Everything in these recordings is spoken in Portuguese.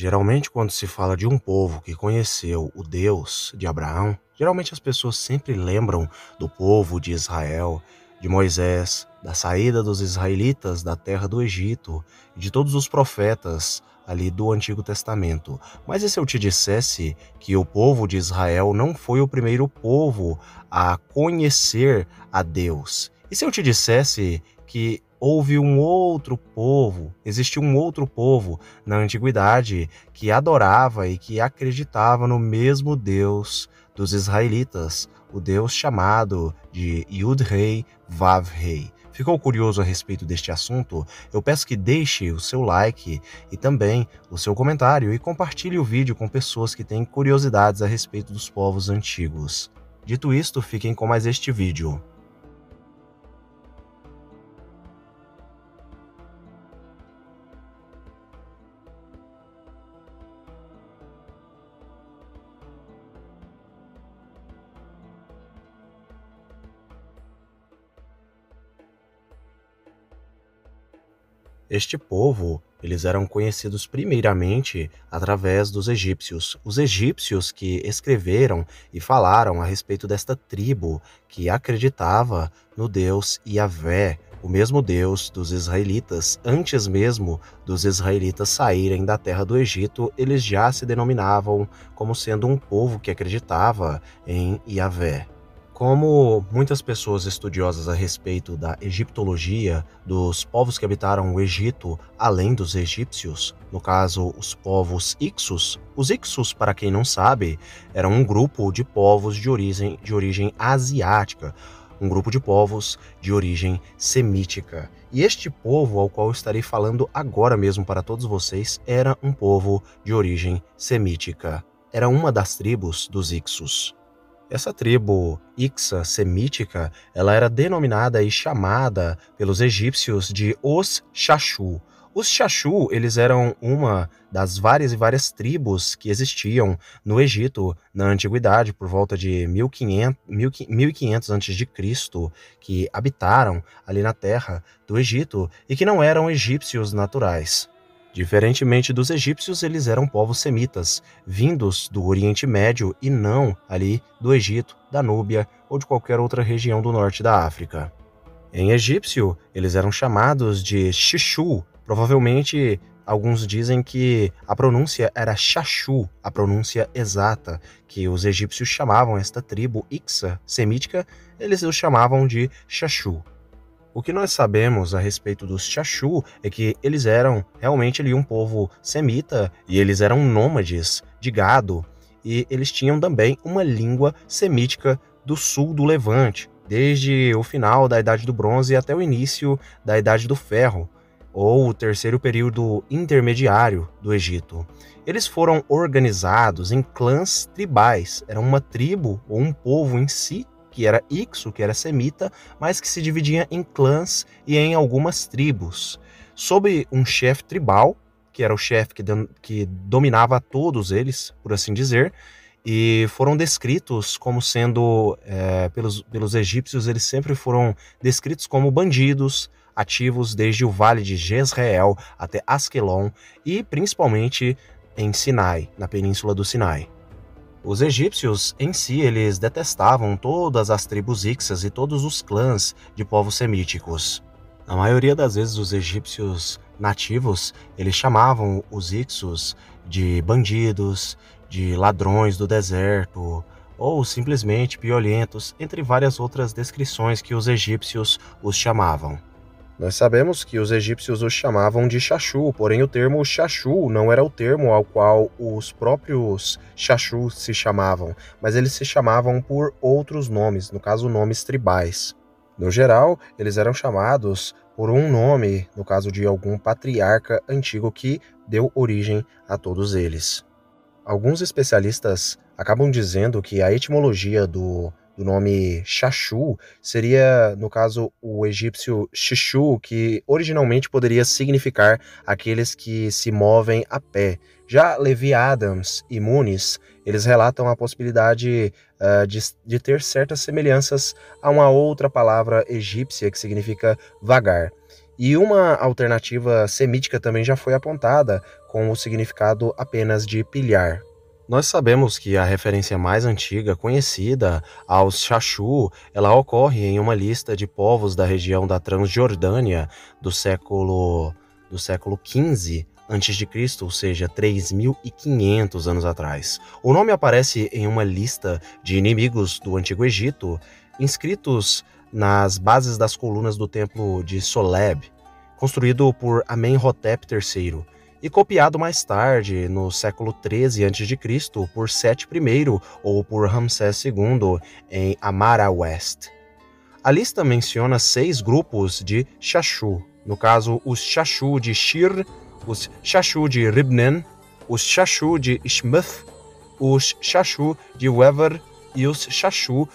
Geralmente, quando se fala de um povo que conheceu o Deus de Abraão, geralmente as pessoas sempre lembram do povo de Israel, de Moisés, da saída dos israelitas da terra do Egito e de todos os profetas ali do Antigo Testamento. Mas e se eu te dissesse que o povo de Israel não foi o primeiro povo a conhecer a Deus? E se eu te dissesse que houve um outro povo, existiu um outro povo na antiguidade que adorava e que acreditava no mesmo Deus dos israelitas, o Deus chamado de Yud-Rei Vav-Rei? Ficou curioso a respeito deste assunto? Eu peço que deixe o seu like e também o seu comentário e compartilhe o vídeo com pessoas que têm curiosidades a respeito dos povos antigos. Dito isto, fiquem com mais este vídeo. Este povo, eles eram conhecidos primeiramente através dos egípcios. Os egípcios que escreveram e falaram a respeito desta tribo que acreditava no Deus Yahvé, o mesmo Deus dos israelitas. Antes mesmo dos israelitas saírem da terra do Egito, eles já se denominavam como sendo um povo que acreditava em Yahvé. Como muitas pessoas estudiosas a respeito da egiptologia, dos povos que habitaram o Egito, além dos egípcios, no caso, os povos Ixos. Os Ixos, para quem não sabe, eram um grupo de povos de origem asiática, um grupo de povos de origem semítica. E este povo ao qual eu estarei falando agora mesmo para todos vocês era um povo de origem semítica. Era uma das tribos dos Ixos. Essa tribo Ixa semítica, ela era denominada e chamada pelos egípcios de os Xaxu. Os Xaxu, eles eram uma das várias tribos que existiam no Egito na antiguidade, por volta de 1500 a.C., que habitaram ali na terra do Egito e que não eram egípcios naturais. Diferentemente dos egípcios, eles eram povos semitas, vindos do Oriente Médio e não ali do Egito, da Núbia ou de qualquer outra região do norte da África. Em egípcio, eles eram chamados de Xixu. Provavelmente, alguns dizem que a pronúncia era Xaxu, a pronúncia exata, que os egípcios chamavam esta tribo Ixa semítica, eles os chamavam de Xaxu. O que nós sabemos a respeito dos Xaxu é que eles eram realmente ali um povo semita e eles eram nômades de gado e eles tinham também uma língua semítica do sul do Levante, desde o final da Idade do Bronze até o início da Idade do Ferro, ou o terceiro período intermediário do Egito. Eles foram organizados em clãs tribais, era uma tribo ou um povo em si, que era Ixo, que era semita, mas que se dividia em clãs e em algumas tribos, sob um chefe tribal, que era o chefe que dominava todos eles, por assim dizer, e foram descritos como sendo, pelos egípcios, eles sempre foram descritos como bandidos, ativos desde o vale de Jezreel até Asquelon e principalmente em Sinai, na península do Sinai. Os egípcios, em si, eles detestavam todas as tribos ixas e todos os clãs de povos semíticos. Na maioria das vezes, os egípcios nativos, eles chamavam os ixos de bandidos, de ladrões do deserto, ou simplesmente piolentos, entre várias outras descrições que os egípcios os chamavam. Nós sabemos que os egípcios os chamavam de Xaxu, porém o termo Xaxu não era o termo ao qual os próprios Xaxu se chamavam, mas eles se chamavam por outros nomes, no caso nomes tribais. No geral, eles eram chamados por um nome, no caso de algum patriarca antigo que deu origem a todos eles. Alguns especialistas acabam dizendo que a etimologia do nome Xaxu seria, no caso, o egípcio Xixu, que originalmente poderia significar aqueles que se movem a pé. Já Levi Adams e Muniz, eles relatam a possibilidade de ter certas semelhanças a uma outra palavra egípcia que significa vagar. E uma alternativa semítica também já foi apontada, com o significado apenas de pilhar. Nós sabemos que a referência mais antiga conhecida aos Xaxu, ela ocorre em uma lista de povos da região da Transjordânia do século XV antes de Cristo, ou seja, 3.500 anos atrás. O nome aparece em uma lista de inimigos do Antigo Egito, inscritos nas bases das colunas do templo de Soleb, construído por Amenhotep III, e copiado mais tarde, no século XIII a.C., por Sete I ou por Ramsés II em Amara West. A lista menciona 6 grupos de Xaxu, no caso os Xaxu de Shir, os Xaxu de Ribnen, os Xaxu de Ishmuth, os Xaxu de Wever e os Xaxu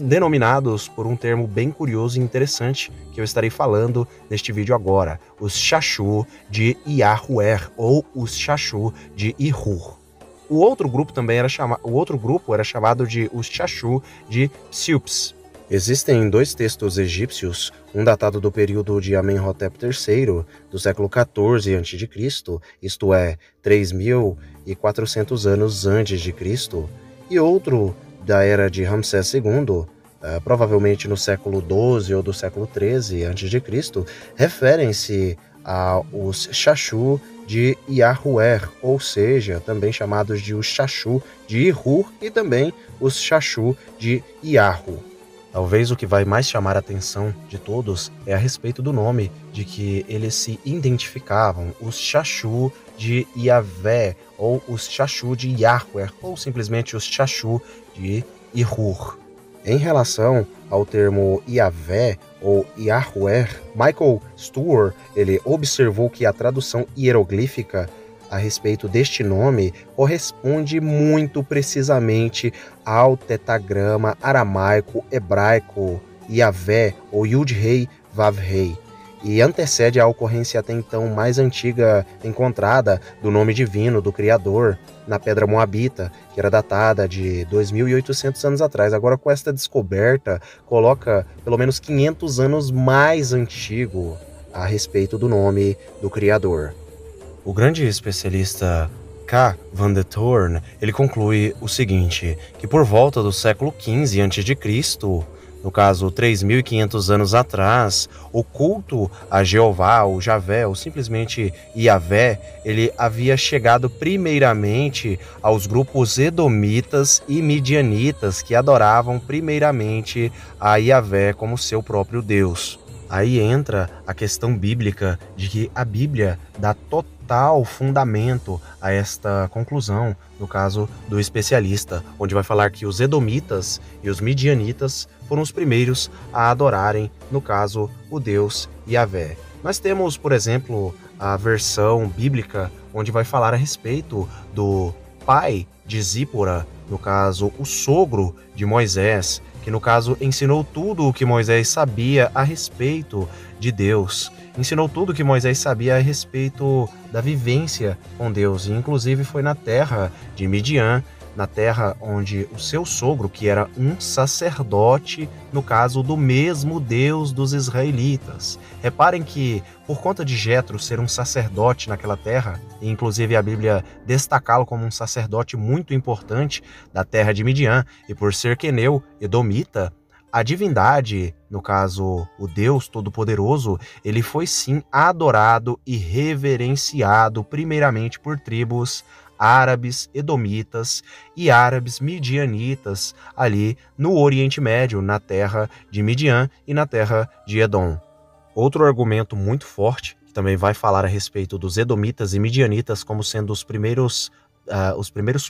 denominados por um termo bem curioso e interessante que eu estarei falando neste vídeo agora, os Xaxu de Iahuer ou os Xaxu de Ihur. O outro grupo era chamado de os Xaxu de Psiups. Existem 2 textos egípcios, um datado do período de Amenhotep III, do século XIV a.C., isto é, 3.400 anos antes de Cristo, e outro da era de Ramsés II, provavelmente no século XII ou do século XIII a.C., referem-se aos Xaxu de Iahuer, ou seja, também chamados de os Xaxu de Ihur e também os Xaxu de Iahu. Talvez o que vai mais chamar a atenção de todos é a respeito do nome, de que eles se identificavam, os Xaxu de Iavé, ou os Xaxu de Iahuer, ou simplesmente os Xaxu de Ihur. Em relação ao termo Iavé ou Iahuer, Michael Stewart, ele observou que a tradução hieroglífica a respeito deste nome corresponde muito precisamente ao tetagrama aramaico hebraico Yavé ou Yud-Rei Vav-Rei, e antecede a ocorrência até então mais antiga encontrada do nome divino do Criador na pedra moabita, que era datada de 2.800 anos atrás. Agora, com esta descoberta, coloca pelo menos 500 anos mais antigo a respeito do nome do Criador. O grande especialista K. van der Thorn, ele conclui o seguinte, que por volta do século XV a.C., no caso 3.500 anos atrás, o culto a Jeová, ou Javé, ou simplesmente Iavé, ele havia chegado primeiramente aos grupos edomitas e midianitas, que adoravam primeiramente a Iavé como seu próprio Deus. Aí entra a questão bíblica de que a Bíblia dá total fundamento a esta conclusão, no caso do especialista, onde vai falar que os edomitas e os midianitas foram os primeiros a adorarem, no caso, o Deus Iavé. Nós temos, por exemplo, a versão bíblica, onde vai falar a respeito do pai de Zípora, no caso, o sogro de Moisés, que no caso ensinou tudo o que Moisés sabia a respeito de Deus, ensinou tudo o que Moisés sabia a respeito da vivência com Deus, e inclusive foi na terra de Midian, na terra onde o seu sogro, que era um sacerdote, no caso do mesmo Deus dos israelitas. Reparem que, por conta de Jetro ser um sacerdote naquela terra, e inclusive a Bíblia destacá-lo como um sacerdote muito importante da terra de Midian, e por ser queneu, edomita, a divindade, no caso o Deus Todo-Poderoso, ele foi sim adorado e reverenciado primeiramente por tribos árabes, edomitas e árabes midianitas ali no Oriente Médio, na terra de Midian e na terra de Edom. Outro argumento muito forte, que também vai falar a respeito dos edomitas e midianitas como sendo os primeiros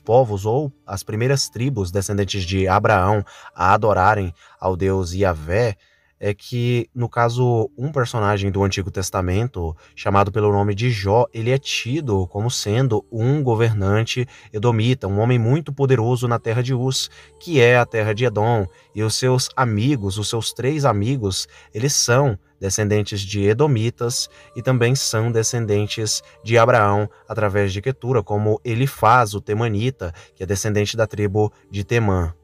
povos ou as primeiras tribos descendentes de Abraão a adorarem ao Deus Iavé, é que, no caso, um personagem do Antigo Testamento, chamado pelo nome de Jó, ele é tido como sendo um governante edomita, um homem muito poderoso na terra de Uz, que é a terra de Edom, e os seus amigos, os seus 3 amigos, eles são descendentes de edomitas e também são descendentes de Abraão através de Quetura, como Elifaz, o temanita, que é descendente da tribo de Temã.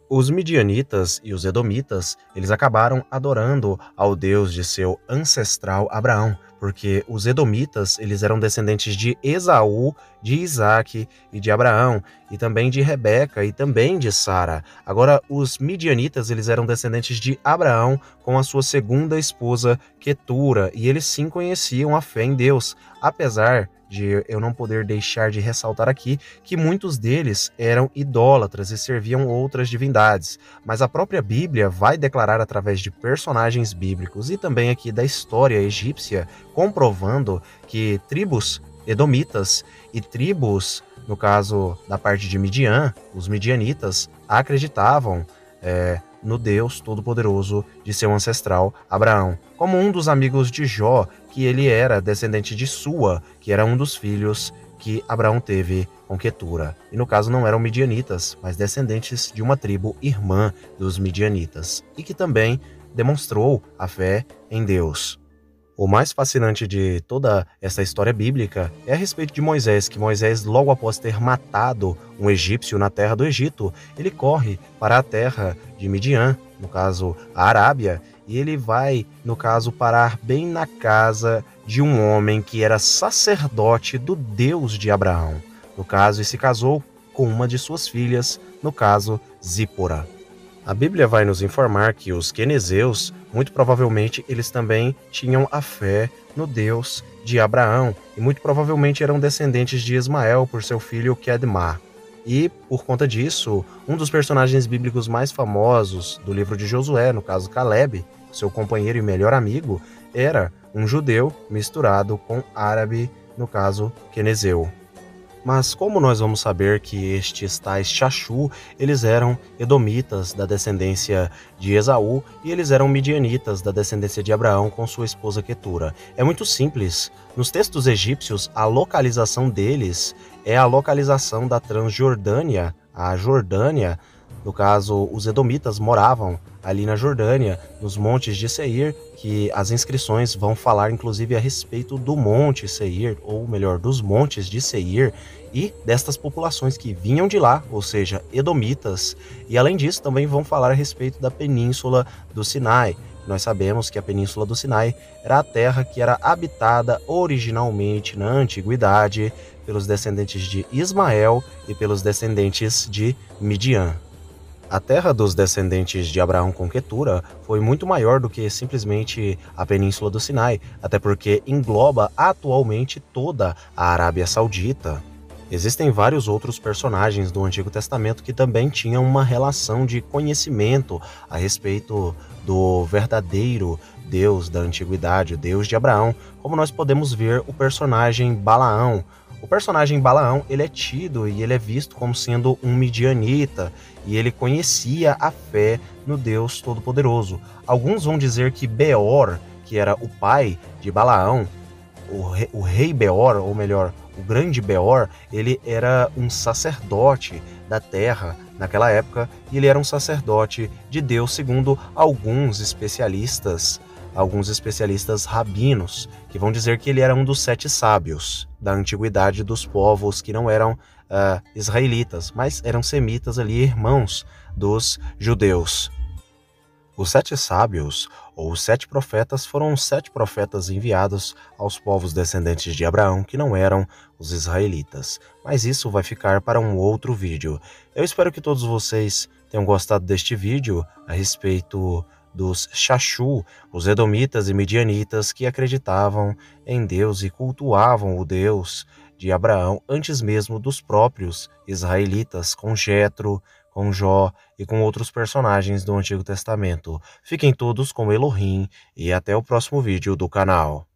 Os midianitas e os edomitas, eles acabaram adorando ao Deus de seu ancestral Abraão, porque os edomitas, eles eram descendentes de Esaú, de Isaque e de Abraão, e também de Rebeca e também de Sara. Agora, os midianitas, eles eram descendentes de Abraão com a sua segunda esposa, Quetura, e eles sim conheciam a fé em Deus, apesar de eu não poder deixar de ressaltar aqui que muitos deles eram idólatras e serviam outras divindades, mas a própria Bíblia vai declarar através de personagens bíblicos e também aqui da história egípcia, comprovando que tribos edomitas e tribos, no caso da parte de Midian, os midianitas, acreditavam no Deus Todo-Poderoso de seu ancestral Abraão, como um dos amigos de Jó, que ele era descendente de Sua, que era um dos filhos que Abraão teve com Quetura. E no caso não eram midianitas, mas descendentes de uma tribo irmã dos midianitas, e que também demonstrou a fé em Deus. O mais fascinante de toda essa história bíblica é a respeito de Moisés, que Moisés, logo após ter matado um egípcio na terra do Egito, ele corre para a terra de Midian, no caso a Arábia, e ele vai, no caso, parar bem na casa de um homem que era sacerdote do Deus de Abraão, no caso, e se casou com uma de suas filhas, no caso, Zípora. A Bíblia vai nos informar que os quenezeus, muito provavelmente, eles também tinham a fé no Deus de Abraão e muito provavelmente eram descendentes de Ismael por seu filho Quedmar. E, por conta disso, um dos personagens bíblicos mais famosos do livro de Josué, no caso Caleb, seu companheiro e melhor amigo, era um judeu misturado com árabe, no caso quenezeu. Mas como nós vamos saber que estes tais Xaxu, eles eram edomitas da descendência de Esaú e eles eram midianitas da descendência de Abraão com sua esposa Quetura? É muito simples. Nos textos egípcios, a localização deles é a localização da Transjordânia, a Jordânia. No caso, os edomitas moravam ali na Jordânia, nos montes de Seir, que as inscrições vão falar inclusive a respeito do monte Seir, ou melhor, dos montes de Seir, e destas populações que vinham de lá, ou seja, edomitas, e além disso também vão falar a respeito da península do Sinai. Nós sabemos que a península do Sinai era a terra que era habitada originalmente na antiguidade pelos descendentes de Ismael e pelos descendentes de Midian. A terra dos descendentes de Abraão com Quetura foi muito maior do que simplesmente a península do Sinai, até porque engloba atualmente toda a Arábia Saudita. Existem vários outros personagens do Antigo Testamento que também tinham uma relação de conhecimento a respeito do verdadeiro Deus da antiguidade, o Deus de Abraão, como nós podemos ver o personagem Balaão. O personagem Balaão, ele é tido e ele é visto como sendo um midianita, e ele conhecia a fé no Deus Todo-Poderoso. Alguns vão dizer que Beor, que era o pai de Balaão, o rei Beor, ou melhor, o grande Beor, ele era um sacerdote da terra naquela época, e ele era um sacerdote de Deus, segundo alguns especialistas rabinos, que vão dizer que ele era um dos 7 sábios da antiguidade dos povos que não eram israelitas, mas eram semitas ali, irmãos dos judeus. Os 7 sábios, ou os 7 profetas, foram os 7 profetas enviados aos povos descendentes de Abraão, que não eram os israelitas. Mas isso vai ficar para um outro vídeo. Eu espero que todos vocês tenham gostado deste vídeo a respeito dos Xaxu, os edomitas e midianitas que acreditavam em Deus e cultuavam o Deus de Abraão antes mesmo dos próprios israelitas, com Jetro, com Jó e com outros personagens do Antigo Testamento. Fiquem todos com Elohim e até o próximo vídeo do canal.